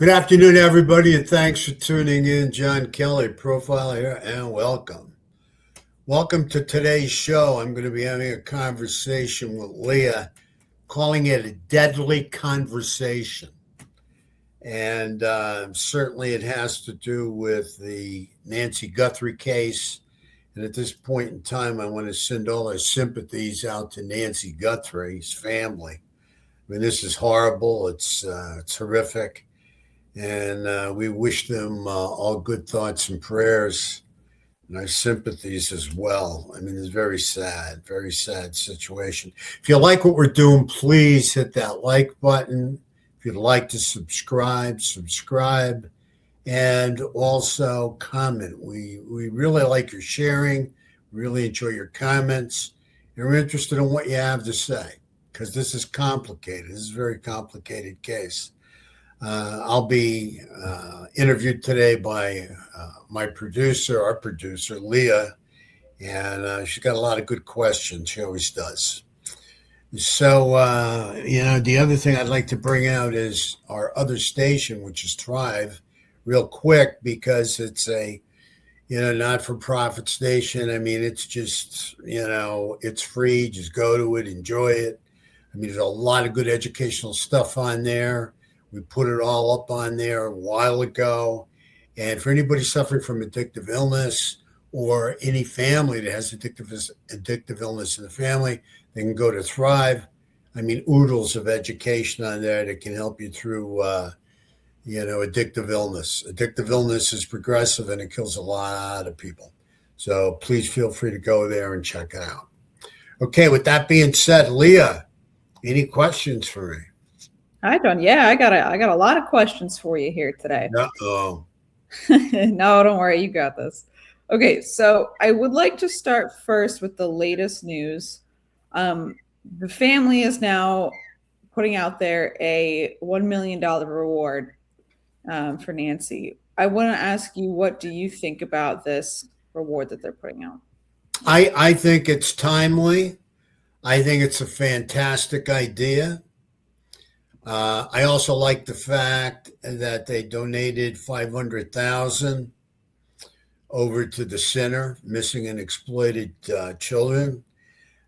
Good afternoon, everybody, and thanks for tuning in. John Kelly, profile here, and welcome. Welcome to today's show. I'm going to be having a conversation with Leah, calling it a deadly conversation. And certainly it has to do with the Nancy Guthrie case. And at this point in time, I want to send all our sympathies out to Nancy Guthrie's family. I mean, this is horrible. It's horrific. And we wish them all good thoughts and prayers and our sympathies as well. I mean, it's very sad situation. If you like what we're doing, please hit that like button. If you'd like to subscribe, and also comment. We really like your sharing, really enjoy your comments, and we're interested in what you have to say, because this is complicated. This is a very complicated case. I'll be interviewed today by our producer, Leah, and she's got a lot of good questions. She always does. So, the other thing I'd like to bring out is our other station, which is Thrive, real quick, because it's a, not-for-profit station. I mean, it's just, it's free. Just go to it, enjoy it. I mean, there's a lot of good educational stuff on there. We put it all up on there a while ago. And for anybody suffering from addictive illness or any family that has addictive illness in the family, they can go to Thrive. I mean, oodles of education on there that can help you through, addictive illness. Addictive illness is progressive and it kills a lot of people. So please feel free to go there and check it out. Okay, with that being said, Leah, any questions for me? Hi, John. Yeah, I got a lot of questions for you here today. Uh-oh. No, don't worry. You got this. Okay, so I would like to start first with the latest news. The family is now putting out there a $1 million reward for Nancy. I want to ask you, what do you think about this reward that they're putting out? I think it's timely. I think it's a fantastic idea. I also like the fact that they donated $500,000 over to the center, missing and exploited children.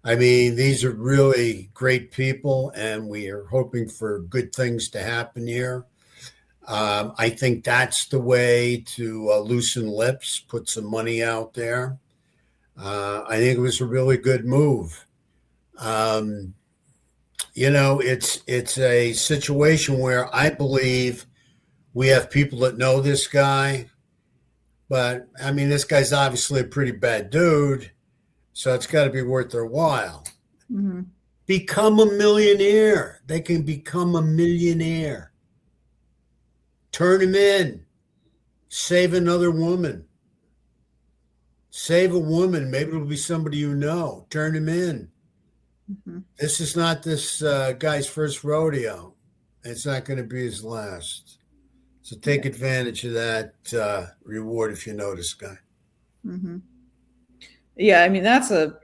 I mean, these are really great people, and we are hoping for good things to happen here. I think that's the way to loosen lips, put some money out there. I think it was a really good move. It's a situation where I believe we have people that know this guy, but I mean, this guy's obviously a pretty bad dude, so it's got to be worth their while. Mm-hmm. Become a millionaire. They can become a millionaire. Turn him in. Save another woman. Save a woman. Maybe it'll be somebody you know. Turn him in. Mm-hmm. This is not this guy's first rodeo. It's not going to be his last. So take advantage of that reward if you know this guy. Mm-hmm. Yeah, I mean, that's a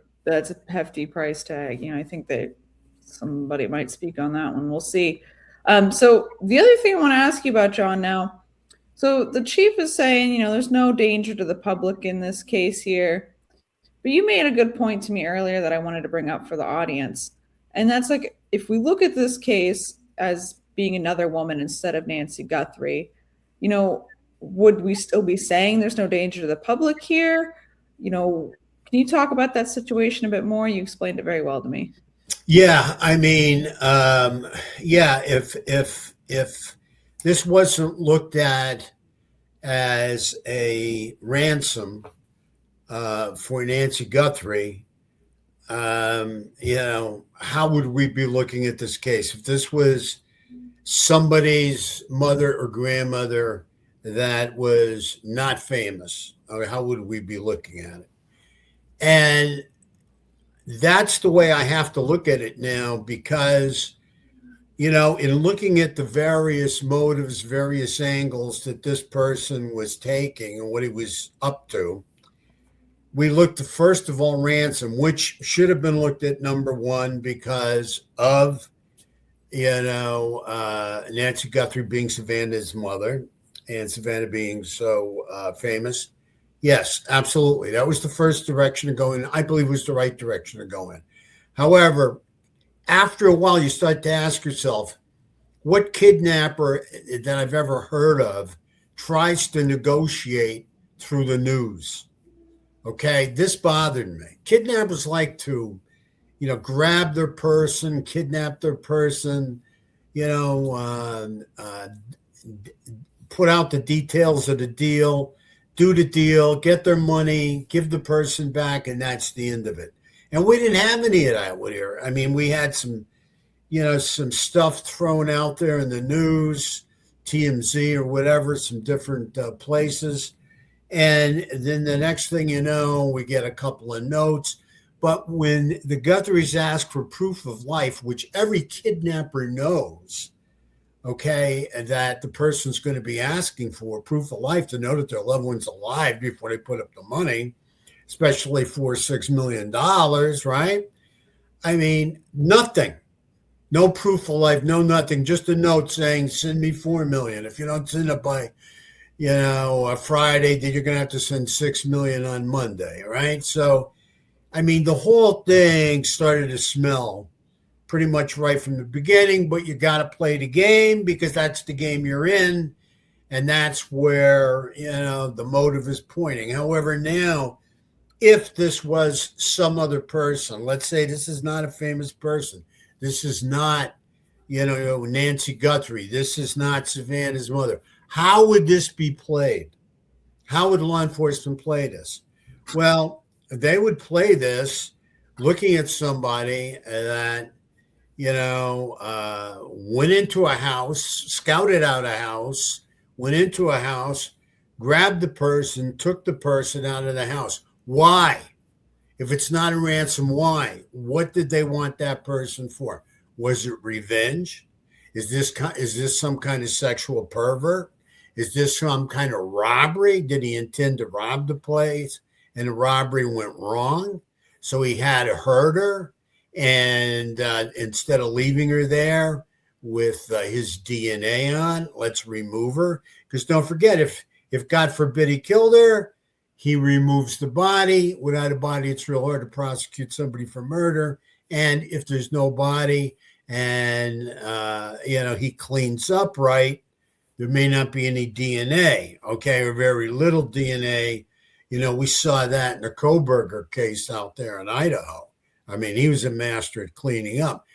hefty price tag. I think that somebody might speak on that one. We'll see. So the other thing I want to ask you about, John, now, so the chief is saying, there's no danger to the public in this case here. But you made a good point to me earlier that I wanted to bring up for the audience. And that's like, if we look at this case as being another woman instead of Nancy Guthrie, would we still be saying there's no danger to the public here? Can you talk about that situation a bit more? You explained it very well to me. Yeah, I mean, if this wasn't looked at as a ransom for Nancy Guthrie, how would we be looking at this case? If this was somebody's mother or grandmother that was not famous, how would we be looking at it? And that's the way I have to look at it now, because, in looking at the various motives, various angles that this person was taking and what he was up to, we looked at, first of all, ransom, which should have been looked at number one because of Nancy Guthrie being Savannah's mother and Savannah being so famous. Yes, absolutely. That was the first direction to go in. I believe it was the right direction to go in. However, after a while, you start to ask yourself, what kidnapper that I've ever heard of tries to negotiate through the news? Okay, this bothered me. Kidnappers like to, grab their person, kidnap their person, you know, put out the details of the deal, do the deal, get their money, give the person back, and that's the end of it. And we didn't have any of that here. I mean, we had some stuff thrown out there in the news, TMZ or whatever, some different places. And then the next thing you know, we get a couple of notes. But when the Guthries ask for proof of life, which every kidnapper knows, okay, that the person's going to be asking for proof of life to know that their loved one's alive before they put up the money, especially for $6 million, right? I mean, nothing. No proof of life, no nothing. Just a note saying, send me $4 million. If you don't send it by, a Friday, then you're going to have to send $6 million on Monday, right? So, I mean, the whole thing started to smell pretty much right from the beginning, but you got to play the game because that's the game you're in. And that's where, the motive is pointing. However, now, if this was some other person, let's say this is not a famous person, this is not, Nancy Guthrie, this is not Savannah's mother, how would this be played? How would law enforcement play this? Well, they would play this looking at somebody that, went into a house, scouted out a house, went into a house, grabbed the person, took the person out of the house. Why? If it's not a ransom, why? What did they want that person for? Was it revenge? Is this some kind of sexual pervert? Is this some kind of robbery? Did he intend to rob the place and the robbery went wrong? So he had to hurt her, and instead of leaving her there with his DNA on, let's remove her. Because don't forget, if God forbid he killed her, he removes the body. Without a body, it's real hard to prosecute somebody for murder. And if there's no body and, he cleans up right, there may not be any DNA, okay, or very little DNA. We saw that in the Koberger case out there in Idaho. I mean, he was a master at cleaning up.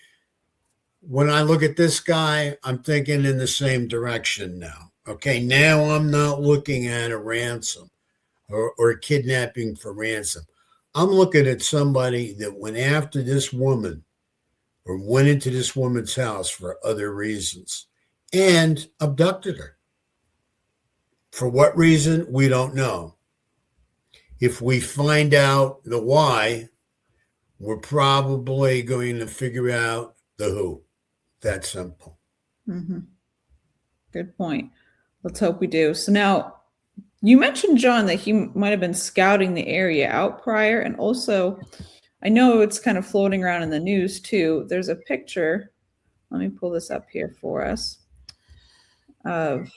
When I look at this guy, I'm thinking in the same direction now. Okay, now I'm not looking at a ransom or kidnapping for ransom. I'm looking at somebody that went after this woman or went into this woman's house for other reasons and abducted her. For what reason? We don't know. If we find out the why, we're probably going to figure out the who. That's simple. Mm-hmm. Good point. Let's hope we do. So now, you mentioned, John, that he might have been scouting the area out prior. And also, I know it's kind of floating around in the news too. There's a picture. Let me pull this up here for us. Of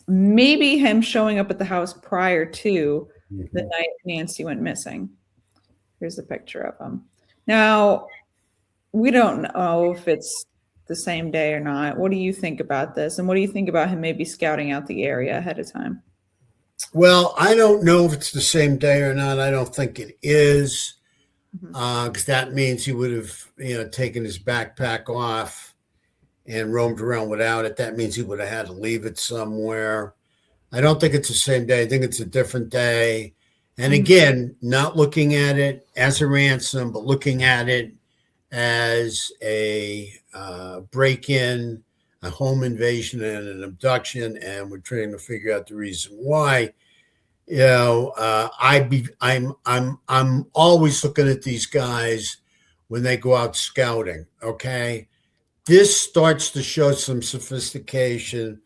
maybe him showing up at the house prior to the night Nancy went missing. Here's a picture of him. Now, we don't know if it's the same day or not. What do you think about this? And what do you think about him maybe scouting out the area ahead of time? Well, I don't know if it's the same day or not. I don't think it is, because that means he would have, taken his backpack off and roamed around without it. That means he would have had to leave it somewhere. I don't think it's the same day. I think it's a different day. And again, not looking at it as a ransom, but looking at it as a break-in, a home invasion, and an abduction, and we're trying to figure out the reason why. I'm always looking at these guys when they go out scouting. Okay, this starts to show some sophistication.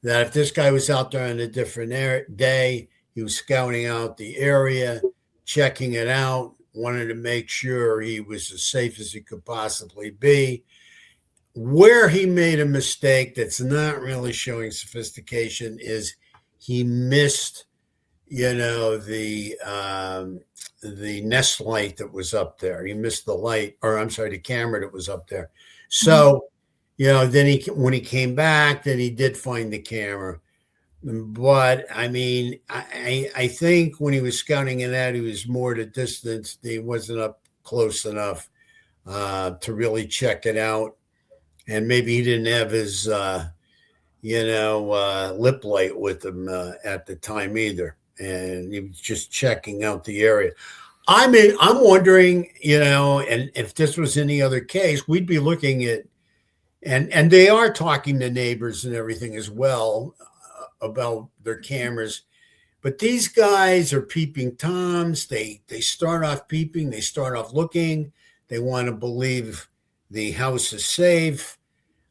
That if this guy was out there on a different day, he was scouting out the area, checking it out, wanted to make sure he was as safe as he could possibly be. Where he made a mistake that's not really showing sophistication is he missed, the Nest light that was up there. He missed the light, or I'm sorry, the camera that was up there. So, then when he came back, then he did find the camera. But I mean, I think when he was scouting it out, he was more at a distance. He wasn't up close enough to really check it out. And maybe he didn't have his, lip light with him at the time either. And he was just checking out the area. I mean, I'm wondering, and if this was any other case, we'd be looking at, and they are talking to neighbors and everything as well about their cameras. But these guys are peeping Toms. They start off peeping. They start off looking. They want to believe the house is safe.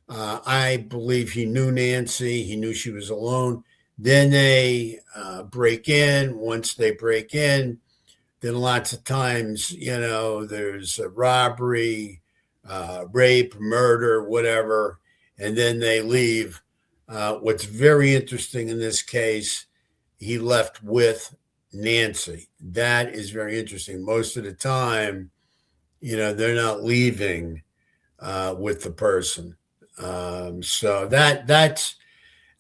I believe he knew Nancy. He knew she was alone. Then they break in. Once they break in, then lots of times, there's a robbery, rape, murder, whatever, and then they leave. What's very interesting in this case, he left with Nancy. That is very interesting. Most of the time, they're not leaving with the person. So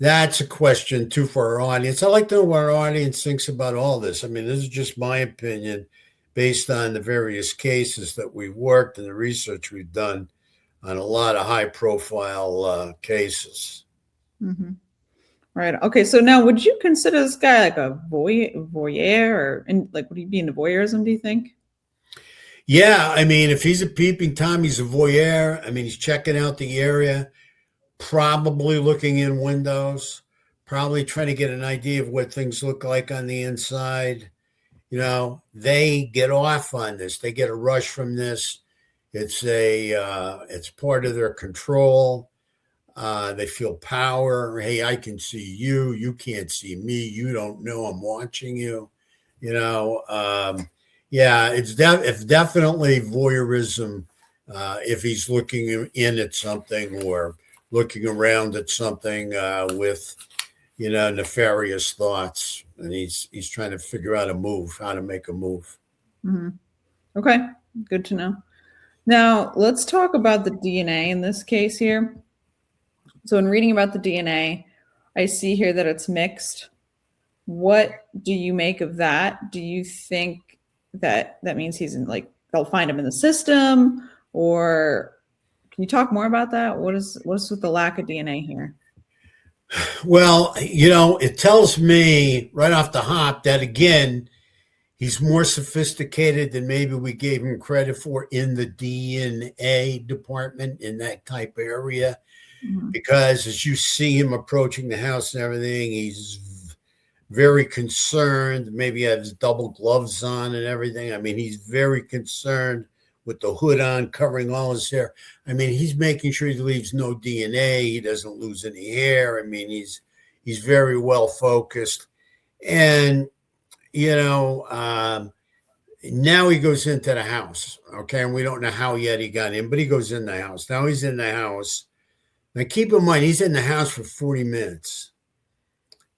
that's a question too for our audience. I like to know what our audience thinks about all this. I mean, this is just my opinion based on the various cases that we've worked and the research we've done on a lot of high profile cases. Mm-hmm. Right. Okay. So now, would you consider this guy like a voyeur, or would he be into voyeurism, do you think? Yeah. I mean, if he's a peeping Tom, he's a voyeur. I mean, he's checking out the area, probably looking in windows, probably trying to get an idea of what things look like on the inside. They get off on this. They get a rush from this. It's part of their control. They feel power. Hey, I can see you. You can't see me. You don't know I'm watching you. Yeah, it's definitely voyeurism if he's looking in at something or looking around at something with, nefarious thoughts, and he's trying to figure out how to make a move. Mm-hmm. Okay, good to know. Now, let's talk about the DNA in this case here. So in reading about the DNA, I see here that it's mixed. What do you make of that? Do you think that means he's in, they'll find him in the system, or can you talk more about that? What's with the lack of DNA here? Well, it tells me right off the hop that, again, he's more sophisticated than maybe we gave him credit for in the DNA department in that type of area. Mm-hmm. Because as you see him approaching the house and everything, he's very concerned. Maybe he has double gloves on and everything. I mean, he's very concerned with the hood on, covering all his hair. I mean, he's making sure he leaves no DNA. He doesn't lose any hair. I mean, he's very well focused. And, now he goes into the house. Okay. And we don't know how yet he got in, but he goes in the house. Now he's in the house. Now, keep in mind, he's in the house for 40 minutes,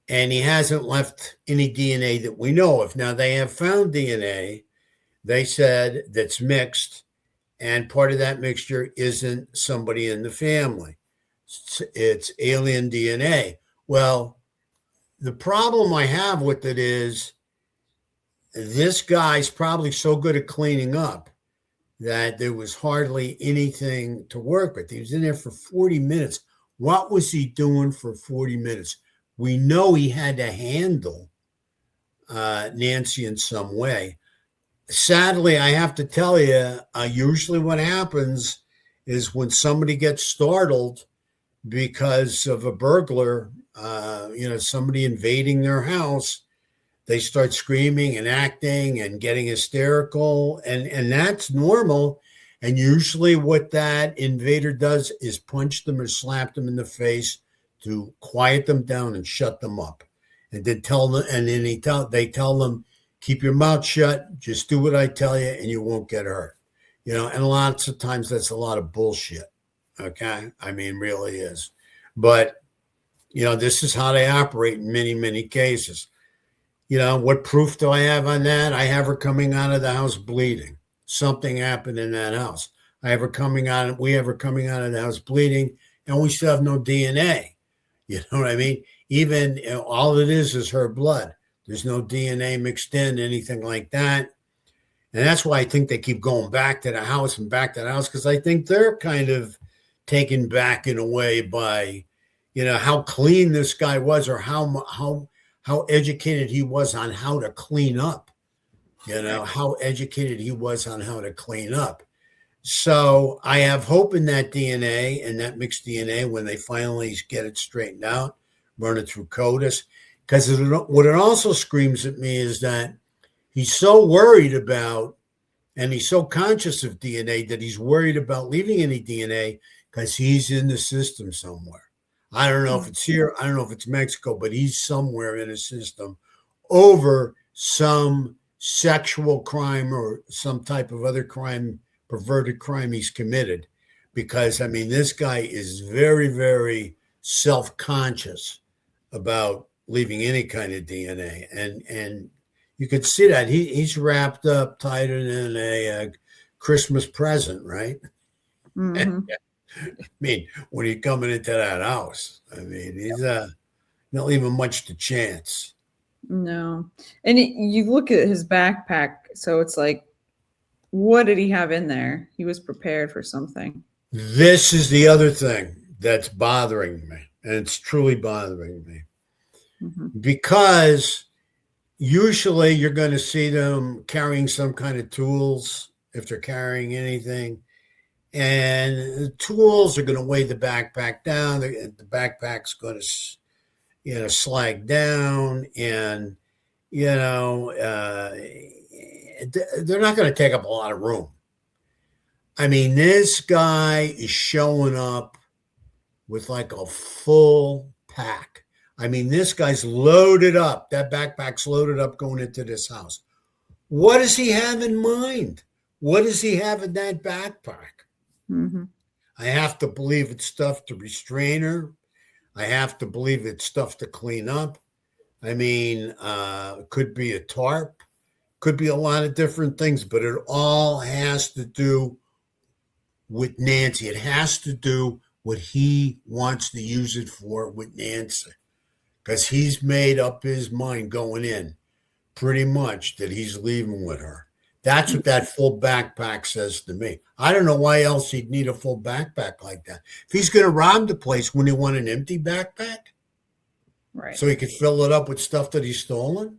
and he hasn't left any DNA that we know of. Now, they have found DNA, they said, that's mixed, and part of that mixture isn't somebody in the family. It's alien DNA. Well, the problem I have with it is this guy's probably so good at cleaning up that there was hardly anything to work with. He was in there for 40 minutes. What was he doing for 40 minutes? We know he had to handle Nancy in some way. Sadly, I have to tell you, usually what happens is when somebody gets startled because of a burglar, somebody invading their house, they start screaming and acting and getting hysterical, and that's normal. And usually what that invader does is punch them or slap them in the face to quiet them down and shut them up. And then they tell them, keep your mouth shut, just do what I tell you, and you won't get hurt. And lots of times that's a lot of bullshit. Okay. I mean, really is. But, this is how they operate in many, many cases. What proof do I have on that? I have her coming out of the house bleeding. Something happened in that house. We have her coming out of the house bleeding, and we still have no DNA. You know what I mean? Even all it is her blood. There's no DNA mixed in, anything like that. And that's why I think they keep going back to the house and back to the house, because I think they're kind of taken back in a way by, how clean this guy was, or how educated he was on how to clean up. How educated he was on how to clean up. So I have hope in that DNA and that mixed DNA when they finally get it straightened out, run it through CODIS. Because what it also screams at me is that he's so worried about, and he's so conscious of DNA, that he's worried about leaving any DNA because he's in the system somewhere. I don't know if it's here. I don't know if it's Mexico, but he's somewhere in a system over some sexual crime or some type of other crime, perverted crime he's committed. Because, I mean, this guy is very, very self-conscious about leaving any kind of DNA. And you could see that he's wrapped up tighter than a Christmas present, right? Mm-hmm. I mean, when he's coming into that house, I mean, he's not leaving much to chance. No. And you look at his backpack, so it's like, what did he have in there? He was prepared for something. This is the other thing that's bothering me, and it's truly bothering me. Mm-hmm. Because usually you're going to see them carrying some kind of tools if they're carrying anything. And the tools are going to weigh the backpack down. The backpack's going to, slag down, and, they're not going to take up a lot of room. I mean, this guy is showing up with like a full pack. I mean, this guy's loaded up. That backpack's loaded up going into this house. What does he have in mind? What does he have in that backpack? Mm-hmm. I have to believe it's stuff to restrain her. I have to believe it's stuff to clean up. I mean, could be a tarp, could be a lot of different things, but it all has to do with Nancy. It has to do what he wants to use it for with Nancy, because he's made up his mind going in pretty much that he's leaving with her. That's what that full backpack says to me. I don't know why else he'd need a full backpack like that. If he's going to rob the place, wouldn't he want an empty backpack? Right. So he could fill it up with stuff that he's stolen?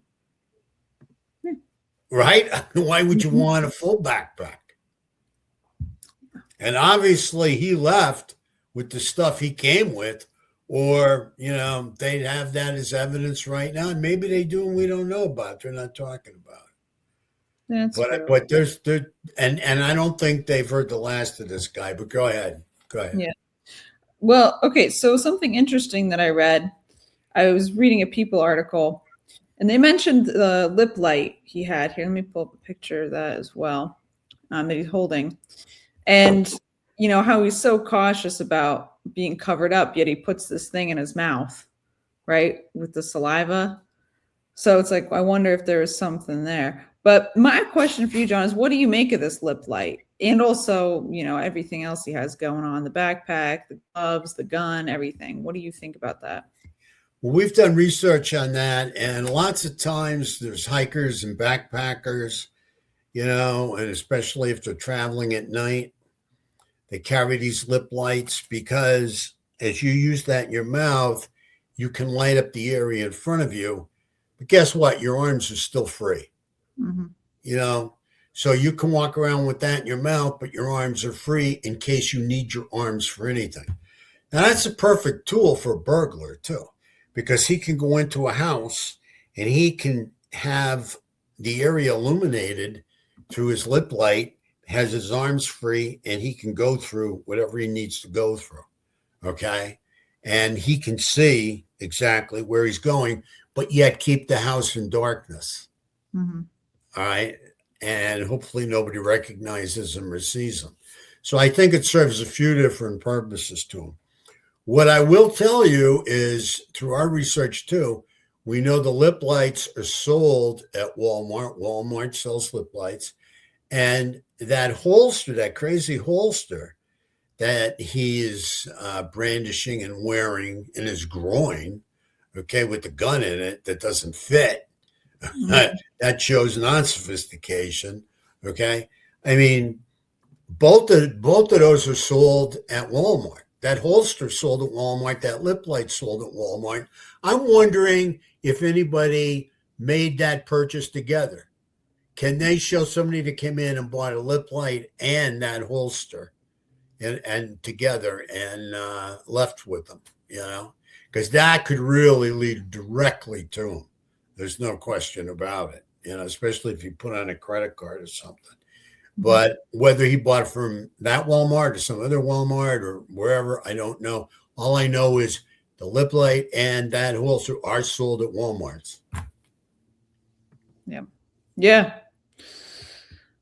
Right? Why would you want a full backpack? And obviously he left with the stuff he came with, or, they'd have that as evidence right now. And maybe they do, and we don't know about it. They're not talking about it. That's true. But and I don't think they've heard the last of this guy, but go ahead. Yeah. Well, okay. So something interesting that I read, I was reading a People article, and they mentioned the lip light he had. Here, let me pull up a picture of that as well, that he's holding. And, how he's so cautious about being covered up, yet he puts this thing in his mouth, right, with the saliva. So it's like, I wonder if there is something there. But my question for you, John, is what do you make of this lip light? And also, everything else he has going on, the backpack, the gloves, the gun, everything. What do you think about that? Well, we've done research on that, and lots of times there's hikers and backpackers, and especially if they're traveling at night, they carry these lip lights because as you use that in your mouth, you can light up the area in front of you. But guess what? Your arms are still free. Mm-hmm. So you can walk around with that in your mouth, but your arms are free in case you need your arms for anything. Now, that's a perfect tool for a burglar, too, because he can go into a house and he can have the area illuminated through his lip light, has his arms free, and he can go through whatever he needs to go through. Okay. And he can see exactly where he's going, but yet keep the house in darkness. Mm-hmm. All right. And hopefully nobody recognizes him or sees him. So I think it serves a few different purposes to him. What I will tell you is through our research too, we know the lip lights are sold at Walmart. Walmart sells lip lights. And that holster, that crazy holster that he is brandishing and wearing in his groin, okay, with the gun in it that doesn't fit, that shows non-sophistication, okay? I mean, both of those are sold at Walmart. That holster sold at Walmart. That lip light sold at Walmart. I'm wondering if anybody made that purchase together. Can they show somebody that came in and bought a lip light and that holster and together and left with them, you know? Because that could really lead directly to them. There's no question about it, you know, especially if you put on a credit card or something. But whether he bought it from that Walmart or some other Walmart or wherever, I don't know. All I know is the lip light and that holster are sold at Walmarts. Yeah. Yeah.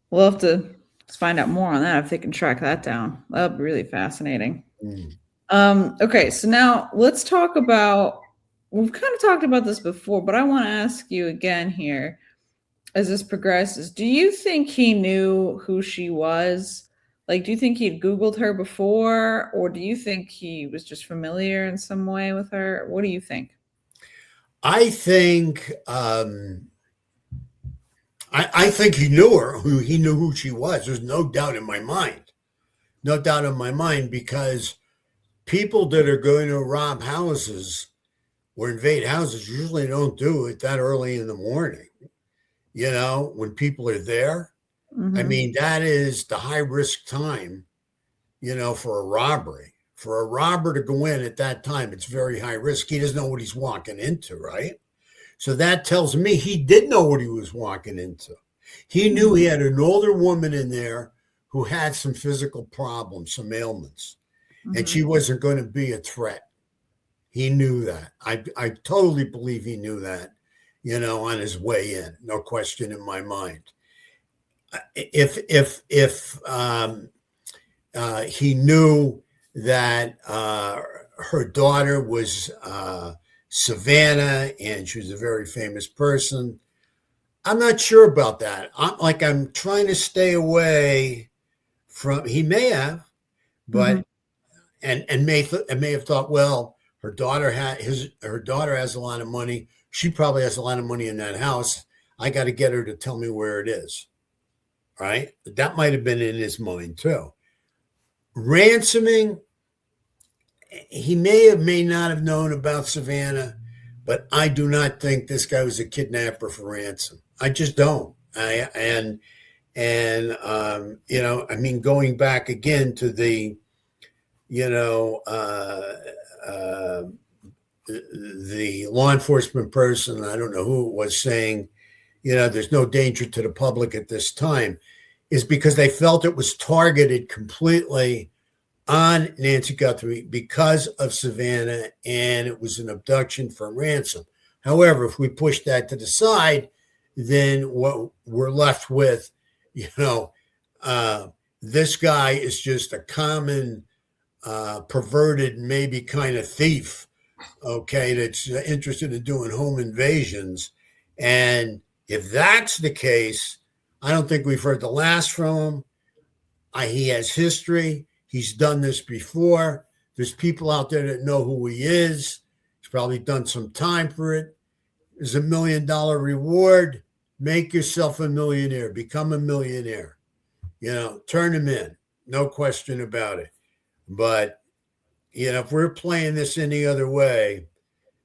We'll have to find out more on that if they can track that down. That'll be really fascinating. Okay, so now let's talk about, we've kind of talked about this before, but I want to ask you again here as this progresses. Do you think he knew who she was? Like, do you think he'd Googled her before, or do you think he was just familiar in some way with her? What do you think? I think I think he knew her. He knew who she was. There's no doubt in my mind. No doubt in my mind, because people that are going to rob houses or invade houses usually don't do it that early in the morning. You know, when people are there. I mean, that is the high risk time, you know, for a robbery. For a robber to go in at that time, it's very high risk. He doesn't know what he's walking into, right? So that tells me he did know what he was walking into. He knew he had an older woman in there who had some physical problems, some ailments, and she wasn't going to be a threat. He knew that. I totally believe he knew that, you know, on his way in. No question in my mind. If he knew that her daughter was Savannah and she was a very famous person, I'm not sure about that. I'm trying to stay away from. He may have, but and may have thought, well, her daughter has a lot of money. She probably has a lot of money in that house. I got to get her to tell me where it is. Right? That might have been in his mind too. Ransoming, he may not have known about Savannah, but I do not think this guy was a kidnapper for ransom. I just don't. You know, I mean, going back again to the, you know, the law enforcement person, I don't know who it was, saying, you know, there's no danger to the public at this time, is because they felt it was targeted completely on Nancy Guthrie because of Savannah, and it was an abduction for ransom. However, if we push that to the side, then what we're left with, you know, this guy is just a common perverted, maybe kind of thief, okay, that's interested in doing home invasions. And if that's the case, I don't think we've heard the last from him. He has history. He's done this before. There's people out there that know who he is. He's probably done some time for it. There's $1 million reward. Make yourself a millionaire. Become a millionaire. You know, turn him in. No question about it. But, you know, if we're playing this any other way,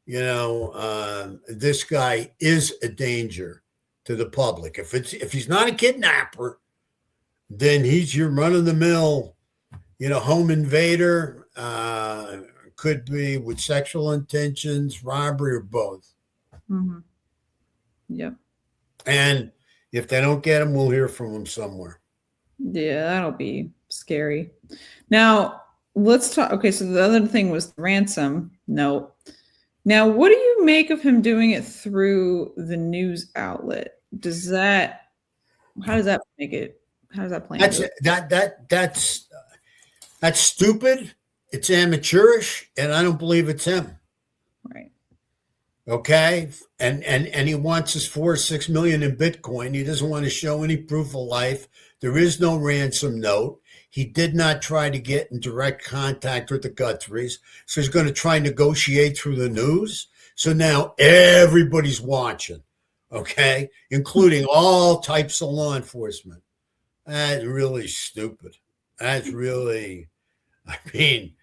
you know, this guy is a danger to the public. If he's not a kidnapper, then he's your run-of-the-mill, you know, home invader. Could be with sexual intentions, robbery, or both. Yep. And if they don't get him, we'll hear from him somewhere. Yeah, that'll be scary. Now, let's talk. Okay, so the other thing was ransom note. Now, what do you make of him doing it through the news outlet? How does that make it? How does that play? That's That's stupid. It's amateurish, and I don't believe it's him. Right. Okay, and he wants his 4 or 6 million in Bitcoin. He doesn't want to show any proof of life. There is no ransom note. He did not try to get in direct contact with the Guthries, so he's going to try and negotiate through the news. So now everybody's watching, okay, including all types of law enforcement. That's really stupid. That's really, I mean,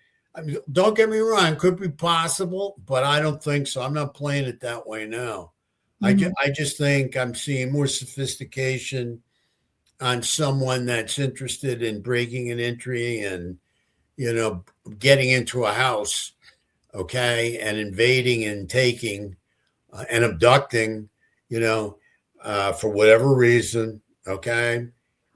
don't get me wrong, could be possible, but I don't think so. I'm not playing it that way now. I just think I'm seeing more sophistication on someone that's interested in breaking an entry and, getting into a house, okay, and invading and taking and abducting, for whatever reason, okay.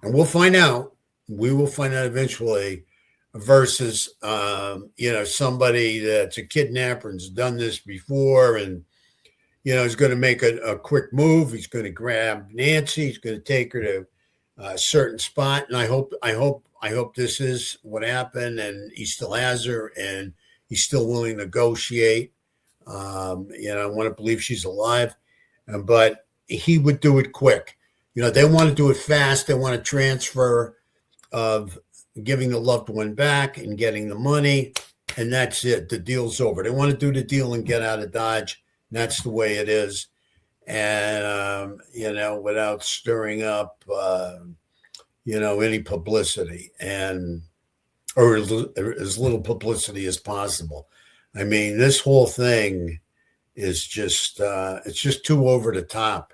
And we'll find out. We will find out eventually versus somebody that's a kidnapper and's done this before and is going to make a quick move. He's going to grab Nancy. He's going to take her to a certain spot, and I hope this is what happened, and he still has her, and he's still willing to negotiate. I want to believe she's alive, but he would do it quick. They want to do it fast. They want to transfer of giving the loved one back and getting the money, and that's it. The deal's over. They want to do the deal and get out of Dodge. And that's the way it is. And, without stirring up, any publicity or as little publicity as possible. I mean, this whole thing is just, it's just too over the top.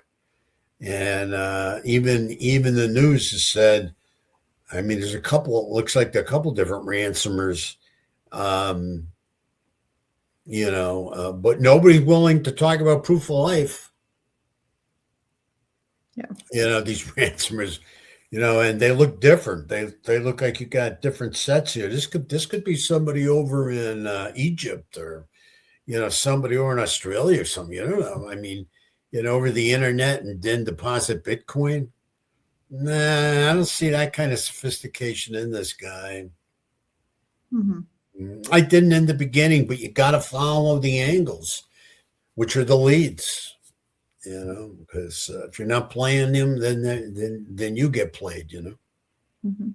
And even the news has said, I mean, there's looks like there are a couple different ransomers, but nobody's willing to talk about proof of life. Yeah. These ransomers, and they look different. They look like you got different sets here. This could be somebody over in Egypt or, somebody over in Australia or something. You don't know. I mean, over the internet and then deposit Bitcoin. Nah, I don't see that kind of sophistication in this guy. Mm-hmm. I didn't in the beginning, but you got to follow the angles, which are the leads, because if you're not playing them, then you get played, Mm-hmm.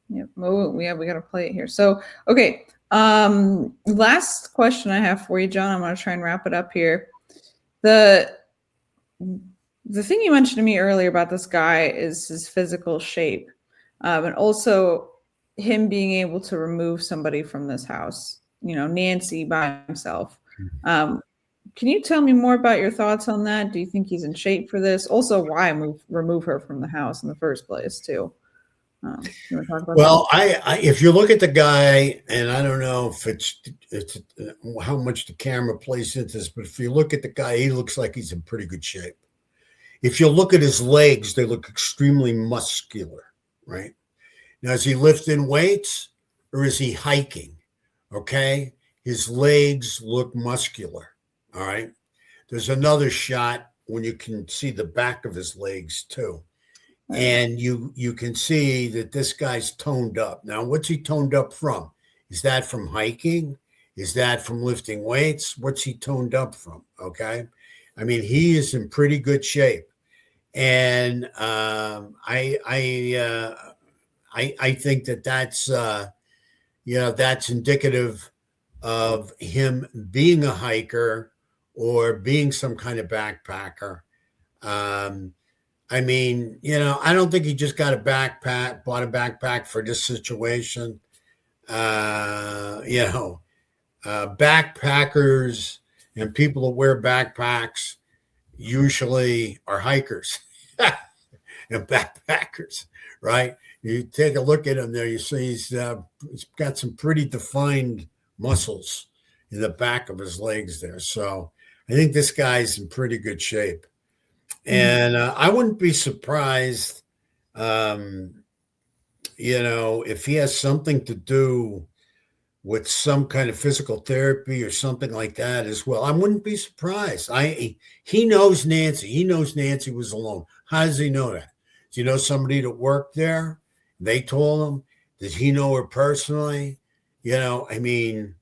Yep. Oh, we got to play it here. So, okay. Last question I have for you, John. I'm going to try and wrap it up here. The thing you mentioned to me earlier about this guy is his physical shape, and also him being able to remove somebody from this house, Nancy by himself. Can you tell me more about your thoughts on that? Do you think he's in shape for this? Also, why remove her from the house in the first place, too? You want to talk about that? If you look at the guy, and I don't know if it's how much the camera plays into this, but if you look at the guy, he looks like he's in pretty good shape. If you look at his legs, they look extremely muscular, right? Now, is he lifting weights or is he hiking? Okay. His legs look muscular. All right. There's another shot when you can see the back of his legs too. Right. And you can see that this guy's toned up. Now, what's he toned up from? Is that from hiking? Is that from lifting weights? What's he toned up from? Okay. I mean, he is in pretty good shape. And I think that's that's indicative of him being a hiker or being some kind of backpacker. I mean, I don't think he just bought a backpack for this situation. Backpackers and people that wear backpacks usually are hikers and backpackers, right? You take a look at him there, you see he's got some pretty defined muscles in the back of his legs there. So I think this guy's in pretty good shape. And I wouldn't be surprised, if he has something to do with some kind of physical therapy or something like that as well. I wouldn't be surprised. He knows Nancy. He knows Nancy was alone. How does he know that? Do you know somebody that worked there? They told him. Did he know her personally? You know, I mean,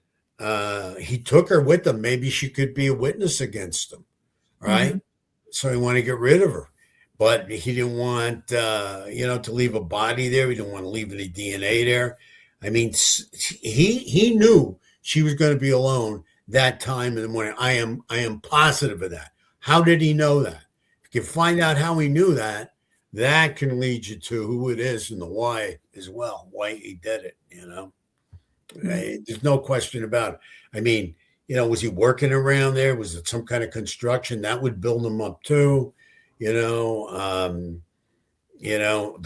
he took her with him. Maybe she could be a witness against him, right? Mm-hmm. So he wanted to get rid of her, but he didn't want, to leave a body there. He didn't want to leave any DNA there. I mean, he knew she was going to be alone that time in the morning. I am positive of that. How did he know that? If you can find out how he knew that, that can lead you to who it is and the why as well, why he did it, There's no question about it. I mean, was he working around there? Was it some kind of construction that would build him up too? The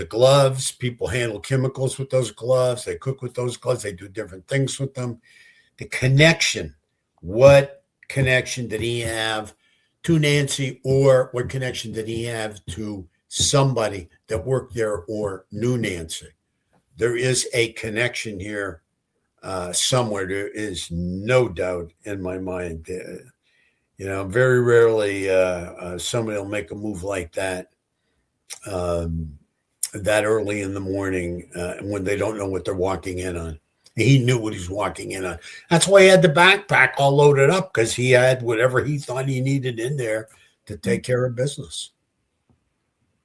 gloves, people handle chemicals with those gloves. They cook with those gloves. They do different things with them. The connection, what connection did he have to Nancy, or what connection did he have to somebody that worked there or knew Nancy? There is a connection here somewhere. There is no doubt in my mind. Very rarely somebody will make a move like that that early in the morning when they don't know what they're walking in on. He knew what he's walking in on. That's why he had the backpack all loaded up, because he had whatever he thought he needed in there to take care of business.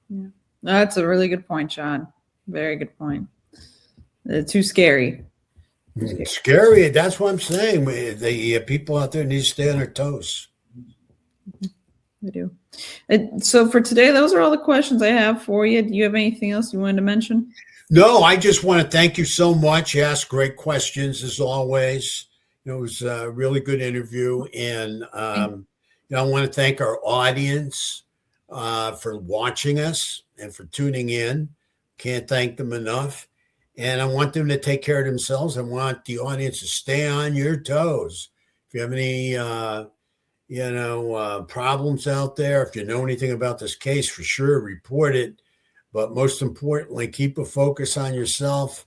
Yeah, that's a really good point, John. Very good point. Too scary. Scary. That's what I'm saying. The people out there need to stay on their toes. I do. So for today, those are all the questions I have for you. Do you have anything else you wanted to mention? No, I just want to thank you so much. You asked great questions as always. It was a really good interview. And I want to thank our audience for watching us and for tuning in. Can't thank them enough. And I want them to take care of themselves. I want the audience to stay on your toes. If you have any, problems out there, if you know anything about this case, for sure, report it. But most importantly, keep a focus on yourself.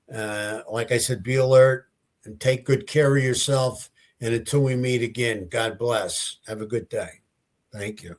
Like I said, be alert and take good care of yourself. And until we meet again, God bless. Have a good day. Thank you.